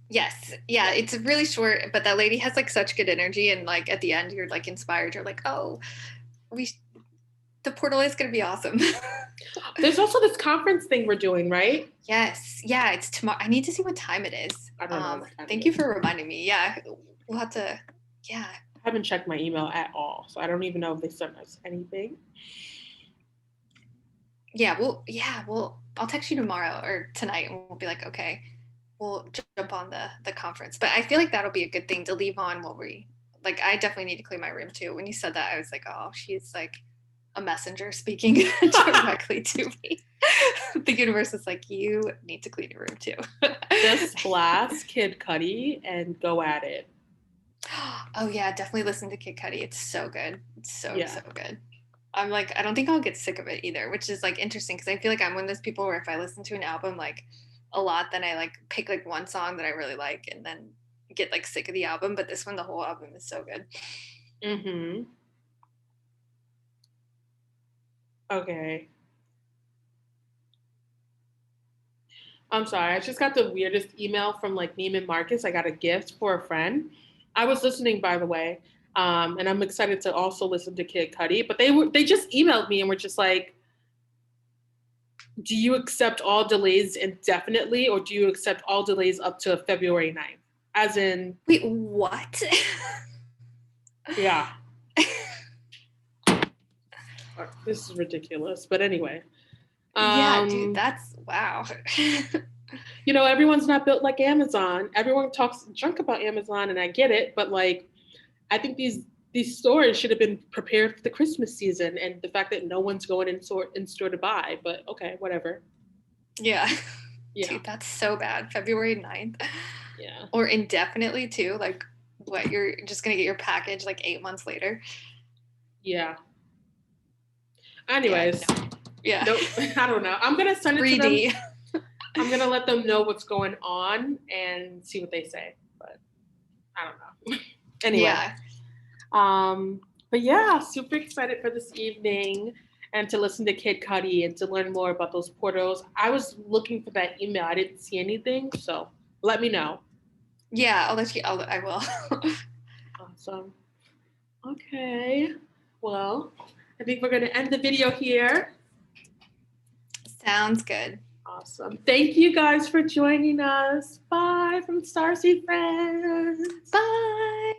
Yes. Yeah, it's really short, but that lady has like such good energy, and like at the end you're like inspired. You're like, "Oh, we the portal is going to be awesome." There's also this conference thing we're doing, right? Yes. Yeah, it's tomorrow. I need to see what time it is. I don't know what time Thank it you is. for reminding me. Yeah. We'll have to, yeah. I haven't checked my email at all, so I don't even know if they sent us anything. Yeah, I'll text you tomorrow or tonight and we'll be like, okay, we'll jump on the conference. But I feel like that'll be a good thing to leave on while we, like, I definitely need to clean my room too. When you said that, I was like, oh, she's like a messenger speaking directly to me. The universe is like, you need to clean your room too. Just blast Kid Cudi and go at it. Oh yeah, definitely listen to Kid Cudi. It's so good. It's so Yeah. so good. I'm like, I don't think I'll get sick of it either, which is like interesting because I feel like I'm one of those people where if I listen to an album like a lot, then I like pick like one song that I really like and then get like sick of the album. But this one, the whole album is so good. Mm-hmm. Okay. I'm sorry. I just got the weirdest email from like Neiman Marcus. I got a gift for a friend. I was listening, by the way, and I'm excited to also listen to Kid Cudi. But they just emailed me and were just like, "Do you accept all delays indefinitely, or do you accept all delays up to February 9th?" As in, Wait, what? yeah, this is ridiculous. But anyway, Yeah, dude, that's wow. You know, everyone's not built like Amazon. Everyone talks junk about Amazon, and I get it, but like, I think these stores should have been prepared for the Christmas season, and the fact that no one's going in store to buy. But okay, whatever. Yeah. Yeah. Dude, that's so bad. February 9th. Yeah. Or indefinitely too. Like, what, you're just gonna get your package like 8 months later? Yeah. Anyways. Yeah. Nope. I don't know. I'm gonna send it 3D. to them. I'm gonna let them know what's going on and see what they say. But I don't know. Anyway. Yeah. But yeah, super excited for this evening and to listen to Kid Cudi and to learn more about those portals. I was looking for that email. I didn't see anything, so let me know. Yeah, I will. Awesome. Okay. Well, I think we're gonna end the video here. Sounds good. Awesome. Thank you guys for joining us. Bye from Starseed Friends. Bye.